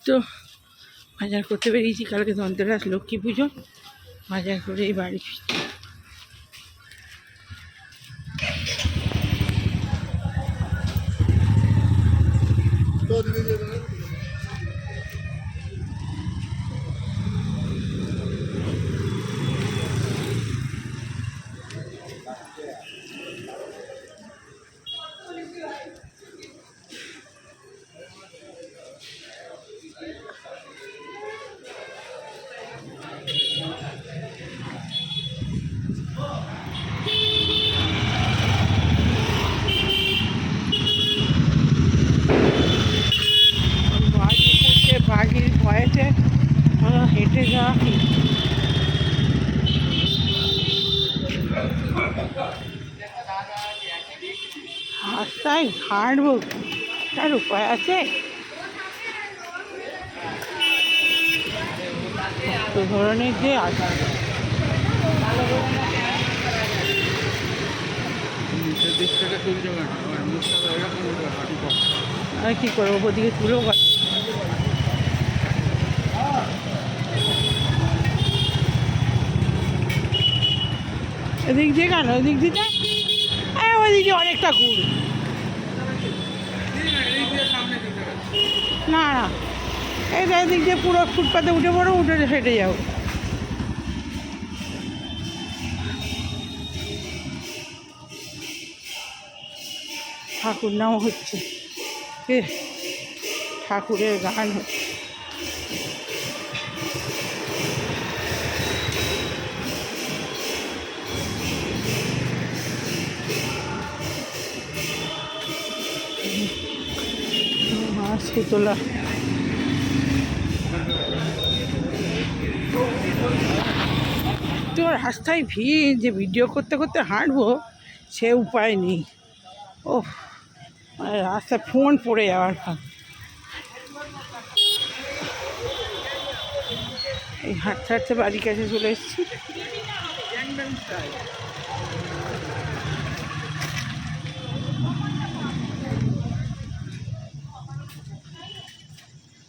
তো বাজার করতে বেরিয়েছি, কালকে ধনতেরাস, লক্ষ্মী পুজো, বাজার করে এই বাড়ি ফিরছি। বাঘের ভয়েতে হেঁটে যাওয়া রাস্তায় হাঁটবো, তার উপায় আছে? কত ধরনের যে আছে। আর কি করবো, ওদিকে তুলেও পাচ্ছি। এদিক দিয়ে কেন, ওদিক দিকে ওইদিক দিয়ে অনেকটা ঘুর। না না, এইটা এদিক দিয়ে পুরো ফুটপাতে উঠে পড়ো, উঠে হেঁটে যাও। ঠাকুর নাম হচ্ছে, ঠাকুরের গান হচ্ছে। শীতলা তো রাস্তায় ভিড়, যে ভিডিও করতে করতে হাঁটবো সে উপায় নেই। ও রাস্তায় ফোন পড়ে যাওয়ার ভাগ। এই হাঁটতে হাঁটতে বাড়ির কাছে চলে এসেছি।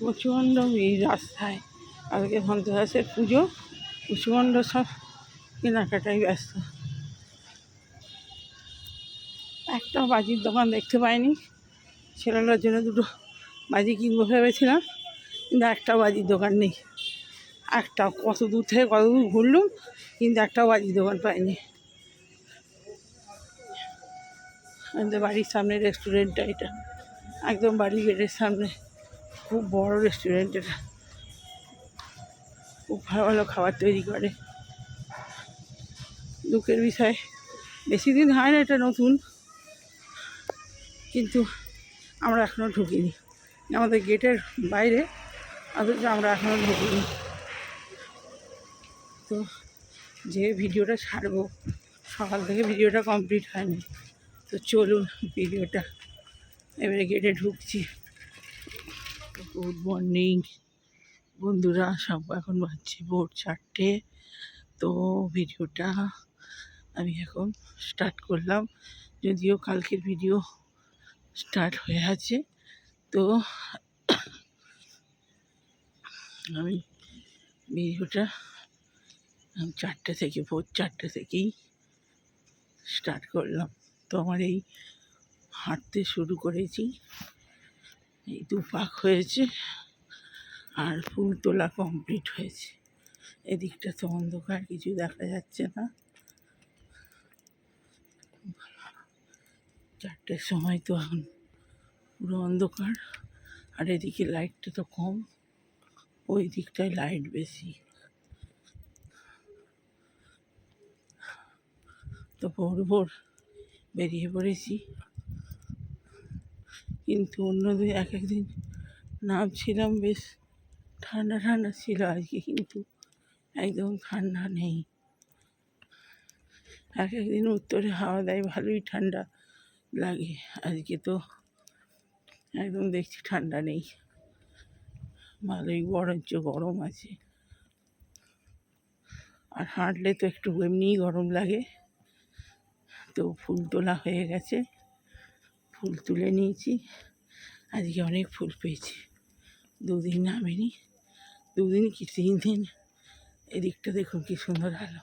প্রচণ্ড ভিড় রাস্তায়, কালকে ধনতেরাসের পুজো, প্রচণ্ড সব কেনাকাটাই ব্যস্ত। একটা বাজির দোকান দেখতে পাইনি, ছেলেটার জন্য দুটো বাজি কিনবো ভেবেছিলাম, কিন্তু একটা বাজির দোকান নেই। একটা কত দূর থেকে কত দূর ঘুরলুম, কিন্তু একটা বাজির দোকান পাইনি। আমাদের বাড়ির সামনে রেস্টুরেন্টটা, এটা একদম বাড়ির গেটের সামনে, খুব বড় রেস্টুরেন্ট এটা, খুব ভালো ভালো খাবার তৈরি করে। দুঃখের বিষয় বেশি দিন হয় না, এটা নতুন, কিন্তু আমরা এখনও ঢুকিনি। আমাদের গেটের বাইরে, অথচ আমরা এখনও ঢুকিনি। তো যে ভিডিওটা ছাড়বো, সকাল থেকে ভিডিওটা কমপ্লিট হয়নি। তো চলুন ভিডিওটা, এবারে গেটে ঢুকছি। গুড মর্নিং বন্ধুরা, সব এখন বাজছে ভোর 4টে। তো ভিডিওটা আমি এখন স্টার্ট করলাম, যদিও কালকের ভিডিও স্টার্ট হয়ে আছে। তো আমি ভিডিওটা 4টে থেকে, ভোর 4টে থেকেই স্টার্ট করলাম। তো আমার এই হাঁটতে শুরু করেছি, এই 2 পাক হয়েছে, আর ফুল তোলা কমপ্লিট হয়েছে। এদিকটা তো অন্ধকার, কিছু দেখা যাচ্ছে না। 4টের সময় তো এখন পুরো অন্ধকার, আর এদিকে লাইটটা তো কম, ওই দিকটায় লাইট বেশি। তো ভোর ভোর বেরিয়ে পড়েছি, কিন্তু অন্যদিন এক একদিন নামছিলাম বেশ ঠান্ডা ঠান্ডা ছিল, আজকে কিন্তু একদম ঠান্ডা নেই। এক একদিন উত্তরে হাওয়া দেয়, ভালোই ঠান্ডা লাগে, আজকে তো একদম দেখছি ঠান্ডা নেই, ভালোই বরঞ্চ গরম আছে। আর হাঁটলে তো একটু এমনিই গরম লাগে। তো ফুল তোলা হয়ে গেছে, ফুল তুলে নিয়েছি, আজকে অনেক ফুল পেয়েছি, দুদিন নামেনি, দুদিন কি 3 দিন। এদিকটা দেখুন কি সুন্দর আলো।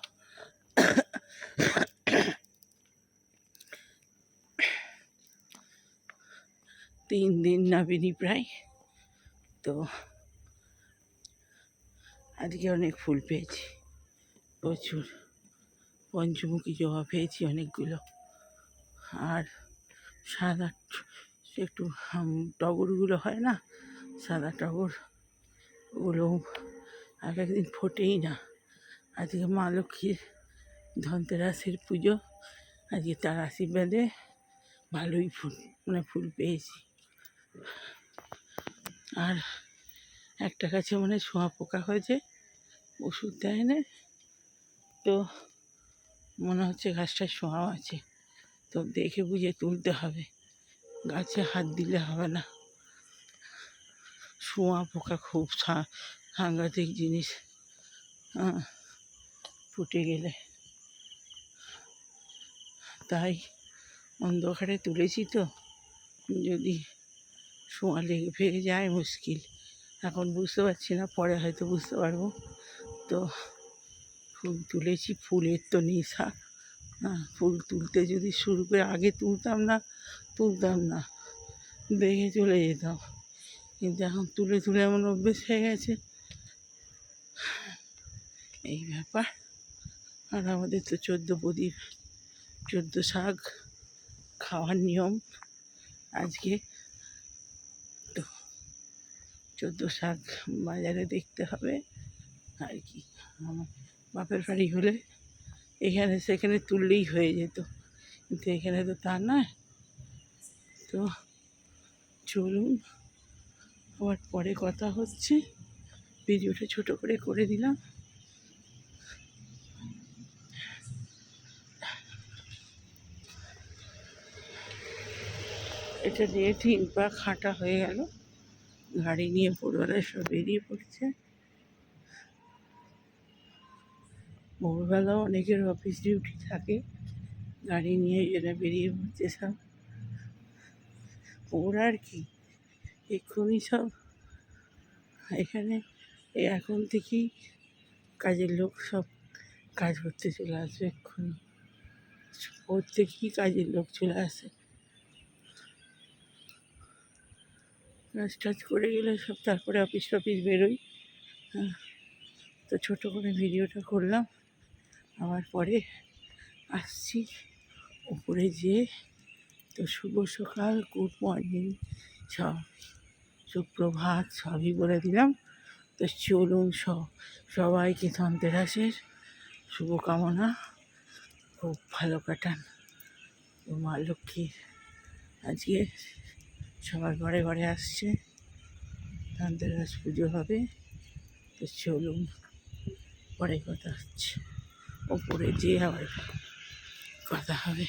3 দিন নামেনি প্রায়। তো আজকে অনেক ফুল পেয়েছি, প্রচুর। পঞ্চমুখী জবা পেয়েছি অনেকগুলো, আর সাদা একটু টগরগুলো হয় না, সাদা টগর, ওগুলো এক একদিন ফোটেই না। আজকে মা লক্ষ্মীর ধনতেরাসের পুজো, আজকে তার আশীর্বাদে ভালোই ফুল পেয়েছি। আর একটা গাছে মানে শোঁয়া পোকা হয়েছে, ওষুধ দেয় না, তো মনে হচ্ছে গাছটায় শোঁয়াও আছে, তো দেখে বুঝে তুলতে হবে, গাছে হাত দিলে হবে না। শোঁয়া পোকা খুব সাংঘাতিক জিনিস, ফুটে গেলে। তাই অন্ধকারে তুলেছি, তো যদি শোঁয়া লেগে ফেগে যায় মুশকিল। এখন বুঝতে পারছি না, পরে হয়তো বুঝতে পারবো। তো ফুল তুলেছি, ফুলের তো নেশা। ফুল তুলতে যদি শুরু করে, আগে তুলতাম না, দেখে চলে যেতাম, কিন্তু এখন তুলে তুলে এমন অভ্যেস হয়ে গেছে, এই ব্যাপার। আর আমাদের তো 14 প্রদীপ, 14 শাক খাওয়ার নিয়ম আজকে। তো 14 শাক বাজারে দেখতে হবে আর কি। আমার বাপের বাড়ি হলে এখানে সেখানে তুললেই হয়ে যেত, কিন্তু এখানে তো তা নয়। তো চলুন, আবার পরে কথা হচ্ছে। ভিডিওটা ছোট করে দিলাম। এটা দিয়ে 3 পা হাঁটা হয়ে গেল। গাড়ি নিয়ে ভোরবেলায় সব বেরিয়ে পড়ছে। ভোরবেলাও অনেকের অফিস ডিউটি থাকে, গাড়ি নিয়ে এরা বেরিয়ে পড়ছে সব। ওরা আর কি, এক্ষুনি সব এখানে এখন থেকেই কাজের লোক সব কাজ করতে চলে আসবে এক্ষুনি। ওর থেকেই কাজের লোক চলে আসে, কাজ টাজ করে গেলে সব তারপরে অফিস টফিস বেরোই। তো ছোটো করে ভিডিওটা করলাম, আবার পরে আসছি উপরে যেয়ে। তো শুভ সকাল, গুড মর্নিং, সব সুপ্রভাত সবই বলে দিলাম। তো চলুন, সবাইকে ধনতেরাসের শুভকামনা, খুব ভালো কাটান। তো মা লক্ষ্মীর আজকে সবার ঘরে ঘরে আসছে, ধনতেরাস পুজো হবে। তো চলুন, পরে কথা হচ্ছে, ওপরে যেয়ে আবার কথা হবে।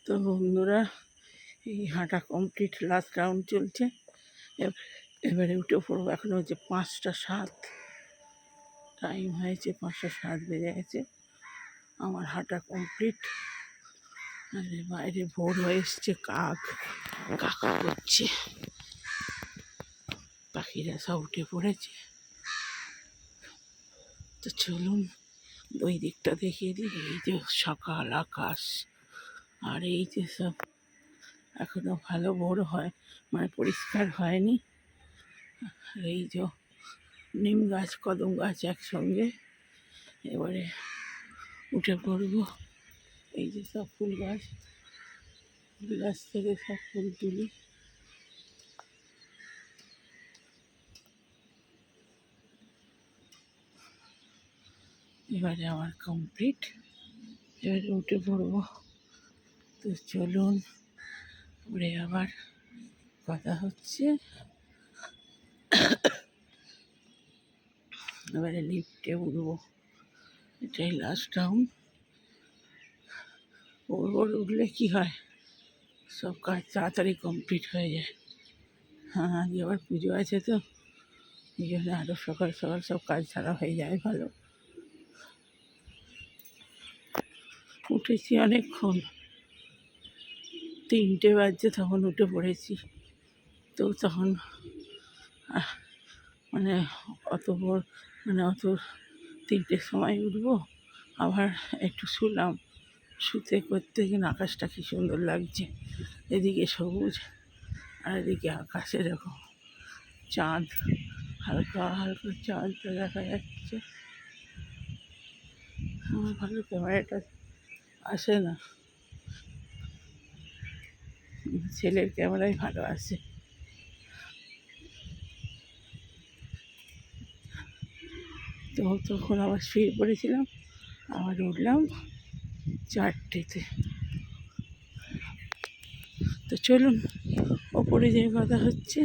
তো বন্ধুরা, এই হাঁটা কমপ্লিট, লাস্ট রাউন্ড চলছে। এবারে উঠে পড়বো। এখন হচ্ছে 5টা 7, টাইম হয়েছে 5টা 7 বেজে গেছে। আমার হাঁটা কমপ্লিট। আরে বাইরে ভোর হয়ে এসছে, কাকা করছে, পাখিরা সব উঠে পড়েছে। তো চলুন ওই দিকটা দেখিয়ে দিই। এই যে সকাল আকাশ, আর এই যে সব এখনো ভালো ভোর হয়, মানে পরিষ্কার হয়নি। আর এই যে নিম গাছ, কদম গাছ একসঙ্গে। এবারে উঠে পড়বো। এই যে সব ফুল গাছ থেকে সব ফুল তুলি। এবারে আমার কমপ্লিট, এবারে উঠে পড়বো। তো চলুন, উড়ে আবার কথা হচ্ছে। এবারে লিফটে উঠবো, এটাই লাস্ট রাউন্ড। ওর উঠলে কি হয়, সব কাজ তাড়াতাড়ি কমপ্লিট হয়ে যায়। আজকে আবার পুজো আছে, তো এই জন্য আরও সকাল সকাল সব কাজ ছাড়া হয়ে যায় ভালো। উঠেছি অনেকক্ষণ, 3টে বাজছে তখন উঠে পড়েছি। তো তখন মানে অত ভোর অত 3টের সময় উঠবো, আবার একটু শুলাম, শুতে করতে কিনা আকাশটা কী সুন্দর লাগছে, এদিকে সবুজ আর এদিকে আকাশে এরকম চাঁদ, হালকা হালকা চাঁদটা দেখা যাচ্ছে। আমার ভালো ক্যামেরাটা আসে না, ছেলের ক্যামেরাই ভালো আসে। তো তখন আবার শুয়ে পড়েছিলাম, আবার উঠলাম 4টেতে। তো চলুন ওপরে যে কথা হচ্ছে।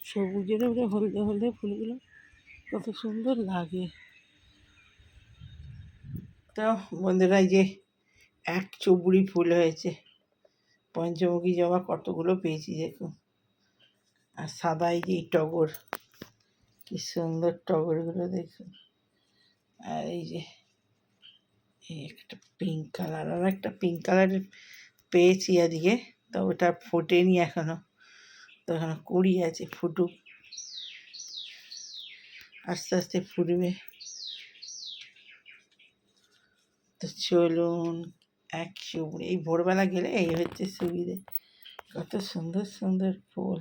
সবুজের ওপরে হলদে হলদে ফুলগুলো কত সুন্দর লাগে। তো বন্ধুরা, এই যে 1 চুবড়ি ফুল হয়েছে, পঞ্চমুখী জবা কতগুলো পেয়েছি দেখুন। আর সাদা এই যে টগর, কি সুন্দর টগরগুলো দেখুন। আর এই যে একটা পিঙ্ক কালার, আর একটা পিঙ্ক কালারের পেয়েছি আজকে, তো ওটা ফোটেনি এখনো, তো এখনো কুড়ি আছে, ফুটুক, আস্তে আস্তে ফুটবে। তো চলুন 1 চুবড়ি, এই ভোরবেলা গেলে এই হচ্ছে সুবিধে, কত সুন্দর সুন্দর ফুল,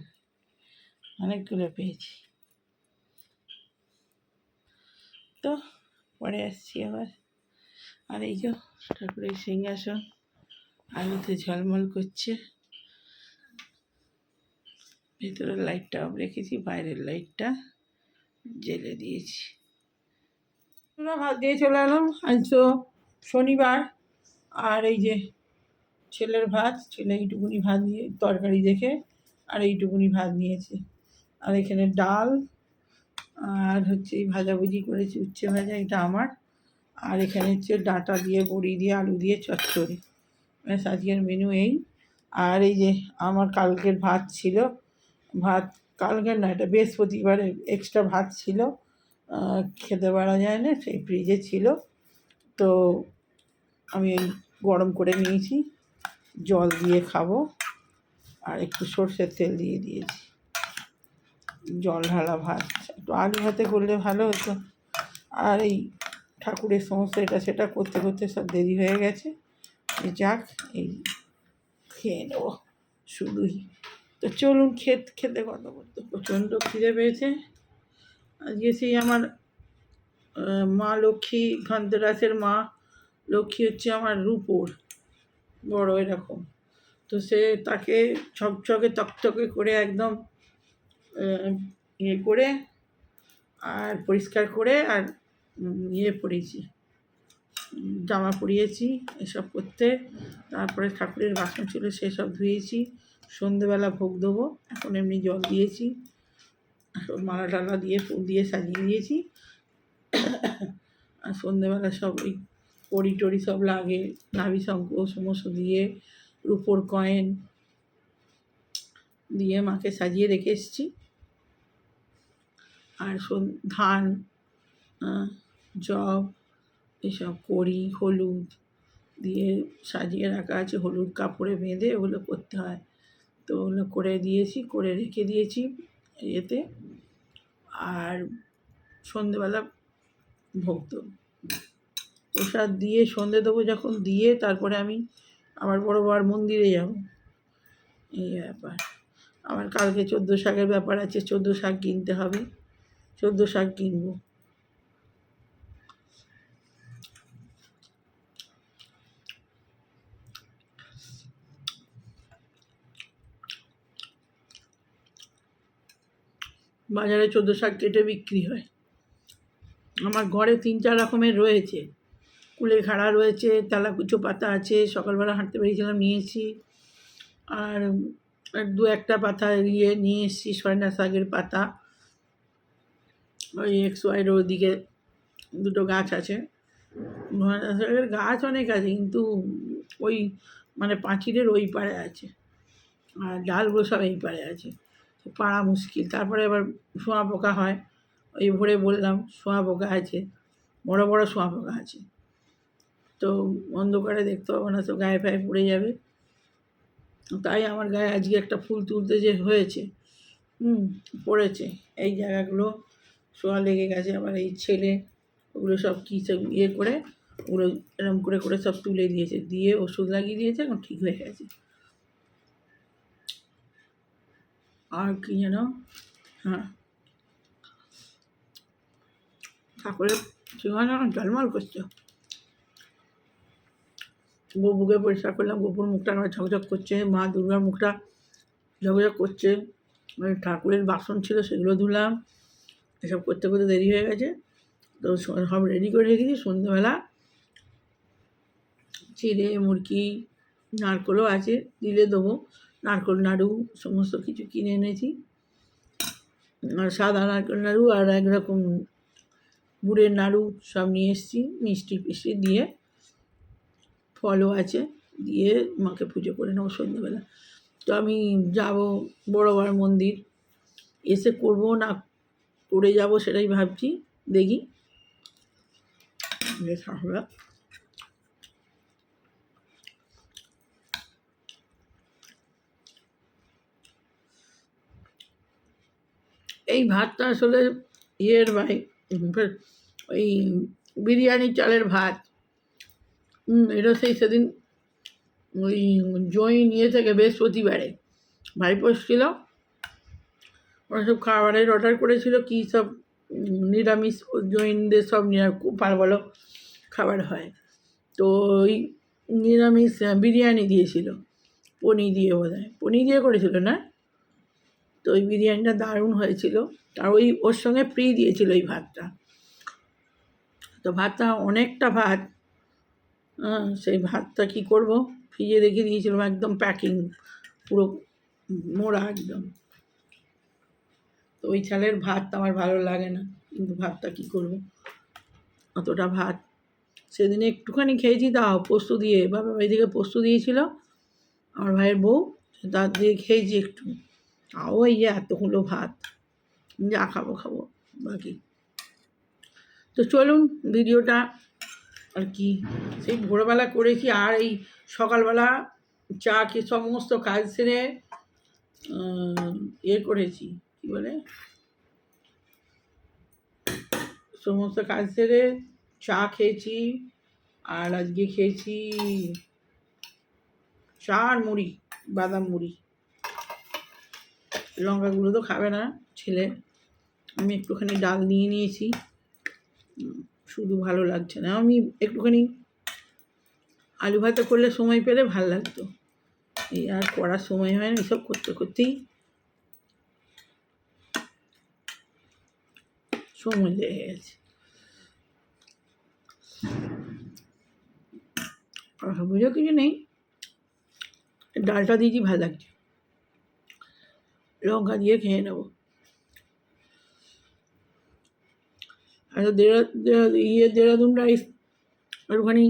অনেকগুলো পেয়েছি। তো পরে আসছি আবার। আর এই যে ঠাকুরের সিংহাসন আলোতে ঝলমল করছে, ভেতরের লাইটটা অফ রেখেছি, বাইরের লাইটটা জেলে দিয়েছি। ভাত দিয়ে চলে এলাম, আজ তো শনিবার। আর এই যে ছেলের ভাত, ছেলে এইটুকুনি ভাত নিয়ে তরকারি দেখে আর এইটুকুনি ভাত নিয়েছে। আর এখানে ডাল, আর হচ্ছে এই ভাজাভুজি করেছি, উচ্ছে ভাজা, এটা আমার। আর এখানে হচ্ছে ডাঁটা দিয়ে, বড়ি দিয়ে, আলু দিয়ে চচ্চড়ি। ব্যাস আজকের মেনু এই। আর এই যে আমার কালকের ভাত ছিল, ভাত কালকের না, এটা বৃহস্পতিবারে এক্সট্রা ভাত ছিল, খেতে পারা যায় না, সেই ফ্রিজে ছিল, তো আমি গরম করে নিয়েছি, জল দিয়ে খাবো। আর একটু সর্ষের তেল দিয়ে দিয়েছি, জল ঢালা ভাত, একটু আলু ভাতে করলে ভালো হতো। আর এই ঠাকুরের সমস্ত এটা সেটা করতে করতে সব দেরি হয়ে গেছে, যাক এই খেয়ে নেবো শুধুই। তো চলুন খেতে কথা বলতে প্রচণ্ড খিদে পেয়েছে। আজকে সেই আমার মা লক্ষ্মী, ধনতেরাসের মা লক্ষ্মী হচ্ছে আমার রূপোর বড় এরকম, তো সে তাকে ঝকঝকে তকতকে করে একদম ইয়ে করে আর পরিষ্কার করে আর ইয়ে পরিয়েছি, জামা পরিয়েছি এসব করতে। তারপরে ঠাকুরের বাসন ছিল সেসব ধুয়েছি, সন্ধেবেলা ভোগ দেবো, এখন এমনি জল দিয়েছি, মালা টালা দিয়ে ফুল দিয়ে সাজিয়ে দিয়েছি। আর সন্ধেবেলা সব ওই কড়ি টড়ি সব লাগে, নাভি শঙ্খ সমস্ত দিয়ে, রুপোর কয়েন দিয়ে মাকে সাজিয়ে রেখে এসেছি। আর ধান, জব, এসব কড়ি, হলুদ দিয়ে সাজিয়ে রাখা আছে, হলুদ কাপড়ে বেঁধে ওগুলো করতে হয়, তো ওগুলো করে দিয়েছি, করে রেখে দিয়েছি ইয়েতে। আর সন্ধেবেলা ভোগ দেবো, প্রসাদ দিয়ে সন্ধে দেবো, যখন দিয়ে তারপরে আমি আবার বড় বাবার মন্দিরে যাব, এই ব্যাপার। আমার কালকে 14 শাকের ব্যাপার আছে, 14 শাক কিনতে হবে, 14 শাক কিনবো। বাজারে 14 শাক কেটে বিক্রি হয়, আমার ঘরে 3-4 রকমের রয়েছে, কুলেখাড়া রয়েছে, তেলাকুচো পাতা আছে, সকালবেলা হাঁটতে বেরিয়েছিলাম নিয়েছি। আর 2-1টা পাতা ইয়ে নিয়ে এসেছি, সয়না শাকের পাতা, ওই XY ওদিকে 2টো গাছ আছে, সয়না শাকের গাছ অনেক আছে, কিন্তু ওই মানে পাঁচিলের ওই পারে আছে, আর ডালগুলো সব এই পারে আছে, পাড়া মুশকিল। তারপরে আবার শোঁয়া পোকা হয়, ওই ভোরে বললাম শোঁয়া পোকা আছে, বড় বড় শোঁয়া পোকা আছে, তো অন্ধকারে দেখতে পাবো না, তো গায়ে ফায়ে পড়ে যাবে। তাই আমার গায়ে আজকে একটা ফুল তুলতে যে হয়েছে, পড়েছে এই জায়গাগুলো সোয়া লেগে গেছে। আবার এই ছেলে ওগুলো সব কী সব ইয়ে করে ওগুলো এরম করে করে সব তুলে দিয়েছে, দিয়ে ওষুধ লাগিয়ে দিয়েছে, এখন ঠিক হয়ে গেছে। আর কি যেন, হ্যাঁ, ঠাকুরের সিংহাসন ঝলমল করছে। বুকে পরিষ্কার করলাম, গোপুর মুখটা আমার ঝকঝক করছে, মা দুর্গার মুখটা ঝকঝক করছে। ঠাকুরের বাসন ছিল সেগুলো ধুলাম, এসব করতে করতে দেরি হয়ে গেছে। তো সব রেডি করে রেখেছি। সন্ধ্যেবেলা চিড়ে মুরকি নারকেলও আছে, দিলে দেবো। নারকেল নাড়ু সমস্ত কিছু কিনে এনেছি, আর সাদা নারকেল নাড়ু আর একরকম গুড়ের নাড়ু সব নিয়ে এসেছি, মিষ্টি পিষ্টি দিয়ে, ফলও আছে, দিয়ে মাকে পুজো করে নেবো সন্ধ্যেবেলা। তো আমি যাব বড়বার মন্দির, এসে করবো না করে যাব সেটাই ভাবছি, দেখি আমরা। এই ভাতটা আসলে ইয়ের ভাই, ওই বিরিয়ানি চালের ভাত। এটা সেই সেদিন ওই জয় নিয়ে থেকে বৃহস্পতিবারে ভাইপো ছিল, ওরা সব খাবারের অর্ডার করেছিল, কী সব নিরামিষ জৈনদের সব খুব ভালো ভালো খাবার হয়। তো ওই নিরামিষ বিরিয়ানি দিয়েছিল, পনির দিয়ে, বোধ হয় পনির দিয়ে করেছিল না। তো ওই বিরিয়ানিটা দারুণ হয়েছিল, আর ওর সঙ্গে ফ্রি দিয়েছিল ওই ভাতটা। তো ভাতটা অনেকটা ভাত, সেই ভাতটা কী করবো, ফ্রিজে রেখে দিয়েছিলাম, একদম প্যাকিং পুরো মোড়া একদম। তো ওই চালের ভাত আমার ভালো লাগে না, কিন্তু ভাতটা কী করবো, অতটা ভাত সেদিনে একটুখানি খেয়েছি, তাও পোস্ত দিয়ে, বাবা বাড়ি থেকে পোস্ত দিয়েছিল আমার ভাইয়ের বউ, তার দিয়ে খেয়েছি একটু, তাও এই যে এতগুলো ভাত, যা খাবো খাবো বাকি। তো চলুন ভিডিওটা আর কি, সেই ভোরবেলা করেছি, আর এই সকালবেলা চা খেয়ে সমস্ত কাজ সেরে করেছি, কী বলে, সমস্ত কাজ সেরে চা খেয়েছি। আর আজকে খেয়েছি চা আর মুড়ি, বাদাম মুড়ি। লঙ্কা গুঁড়ো তো খাবে না ছেলে, আমি একটুখানি ডাল নিয়ে নিয়েছি, শুধু ভালো লাগছে না। আমি একটুখানি আলু ভাতে করলে সময় পেলে ভাল লাগতো, এই আর করার সময় হয় না, এসব করতে করতেই সময় লেগে গেছে। বুঝেও কিছু নেই, ডালটা দিয়েছি, ভালো লাগছে, লঙ্কা দিয়ে খেয়ে নেবো। আর দেরাদুন রাইস একটুখানি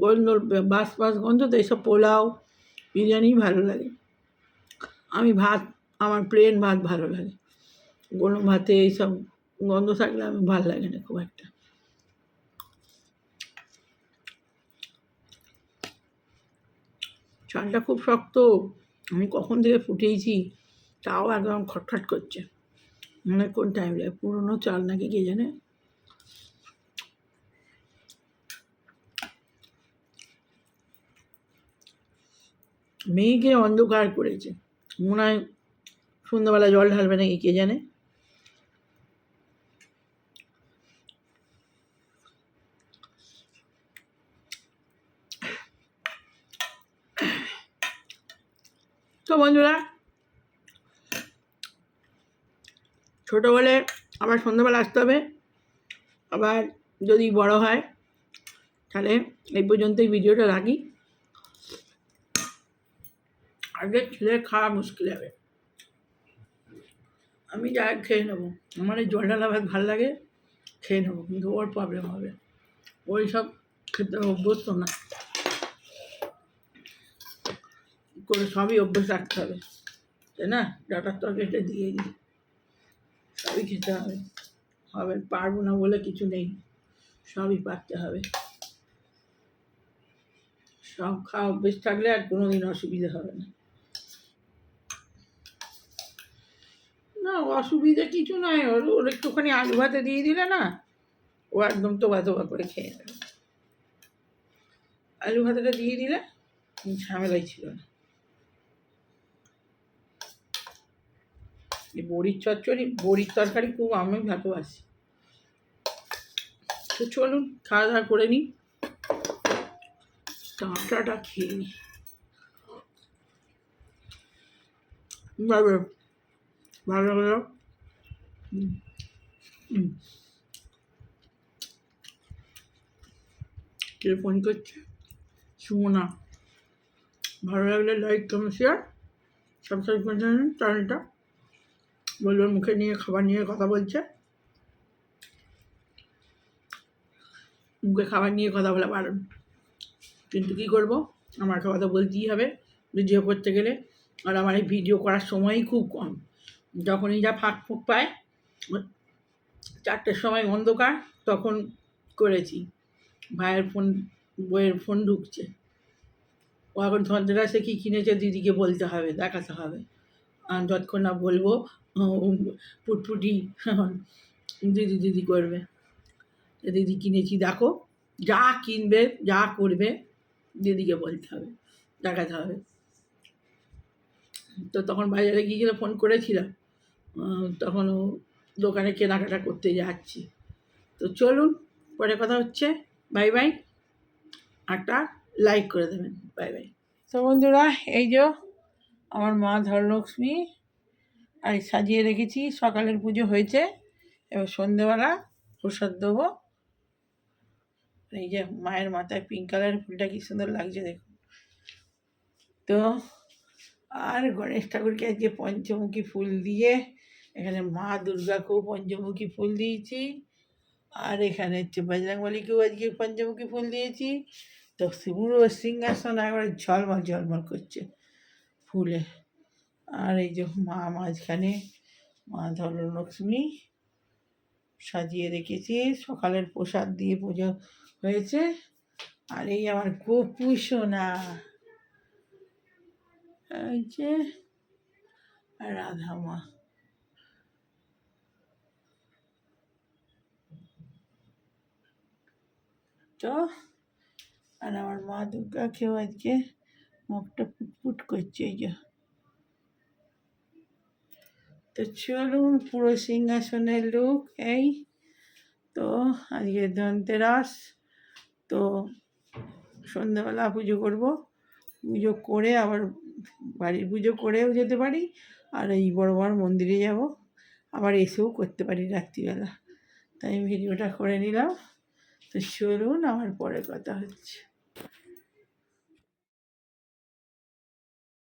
গন্ধ, বাস গন্ধ, তো এইসব পোলাও বিরিয়ানি ভালো লাগে। আমি ভাত, আমার প্লেন ভাত ভালো লাগে, কোনো ভাতে এইসব গন্ধ থাকলে আমি ভালো লাগে না খুব একটা। চালটা খুব শক্ত, আমি কখন থেকে ফুটিয়েছি, তাও একদম খটখট করছে, অনেকক্ষণ টাইম লাগে, পুরোনো চাল নাকি কে জানে। মেয়েকে অন্ধকার করেছে, মনে হয় সন্ধ্যাবেলা জল ঢালবে নাকি কে জানে। তো বন্ধুরা, ছোটো বলে আবার সন্ধ্যাবেলা আসতে হবে, আবার যদি বড় হয় তাহলে এই পর্যন্তই ভিডিওটা রাখি, আগে ছেলে খাওয়া মুশকিল হবে। আমি যা খেয়ে নেবো, আমার এই জল ঢালা ভাত ভালো লাগে, খেয়ে নেবো, কিন্তু ওর প্রবলেম হবে, ওই সব খেতে অভ্যস্ত না, করে সবই অভ্যেস রাখতে হবে, তাই না। ডাটার তরকারিটা দিয়ে দিই, সবই খেতে হবে, হবে পারবো না বলে কিছু নেই, সবই পারতে হবে। সব খাওয়া অভ্যেস থাকলে আর কোনোদিন অসুবিধা হবে না। না, অসুবিধা কিছু নয়, ওর একটুখানি আলু ভাতে দিয়ে দিলে না, ও একদম তোবা তোবা করে খেয়ে নেবে। আলু ভাতেটা দিয়ে দিলে ঝামেলাই ছিল না। এই বড়ির চচ্চড়ি, বড়ির তরকারি খুব আমি ভালোবাসি। তো চলুন খাওয়া দাওয়া করে নিই, টাটাটা খেয়ে নিই। ভালো লাগলো। কে ফোন করছে? সুমনা। ভালো লাগলে লাইক কমেন্ট শেয়ার সাবস্ক্রাইব করে দেবেন চ্যানেলটা। বলবেন মুখে নিয়ে খাবার নিয়ে কথা বলছে, মুখে খাবার নিয়ে কথা বলা বারণ, কিন্তু কী করবো, আমার কথা বলতেই হবে ভিডিও করতে গেলে। আর আমার এই ভিডিও করার সময়ই খুব কম, যখনই যা ফাঁক ফুক পায়, 4টের সময় অন্ধকার তখন করেছি। ভাইয়ের ফোন, বইয়ের ফোন ঢুকছে, ও এখন ধনতেরাসে কী কিনেছে দিদিকে বলতে হবে, দেখাতে হবে। আর যতক্ষণ না বলবো পুটপুটি দিদি দিদি করবে, দিদি কিনেছি দেখো, যা কিনবে যা করবে দিদিকে বলতে হবে, দেখাতে হবে। তো তখন বাজারে গিয়ে ফোন করেছিলাম, তখন ও দোকানে কেনাকাটা করতে যাচ্ছি। তো চলুন পরে কথা হচ্ছে, বাই বাই, একটা লাইক করে দেবেন, বাই বাই। তো বন্ধুরা, এই যে আমার মা ধনলক্ষ্মী আর সাজিয়ে রেখেছি, সকালের পুজো হয়েছে, এবার সন্ধেবেলা প্রসাদ দেবো। এই যে মায়ের মাথায় পিঙ্ক কালারের ফুলটা কি সুন্দর লাগছে দেখুন। তো আর গণেশ ঠাকুরকে আজকে পঞ্চমুখী ফুল দিয়ে, এখানে মা দুর্গাকেও পঞ্চমুখী ফুল দিয়েছি, আর এখানে হচ্ছে বজরংবলীকেও আজকে পঞ্চমুখী ফুল দিয়েছি। তো পুরো সিংহাসন একবারে ঝলমল ঝলমল করছে ফুলে। আর এই যে মা মাঝখানে, মা ধনলক্ষ্মী সাজিয়ে রেখেছি, সকালের প্রসাদ দিয়ে পুজো হয়েছে। আর এই আমার গপু সোনা, এই যে রাধা মা। তো আর আমার মা দুর্গাকেও আজকে মুখটা ফুটফুট করছে, এই যে। তো চলুন, পুরো সিংহাসনের লুক এই। তো আজকে ধনতেরাস, তো সন্ধ্যাবেলা পুজো করব, পুজো করে আবার বাড়ির পুজো করেও যেতে পারি, আর এই বড় বড় মন্দিরে যাব, আবার এসেও করতে পারি রাত্রিবেলা। তাই ভিডিওটা করে নিলাম। তো চলুন, আমার পরে কথা হচ্ছে।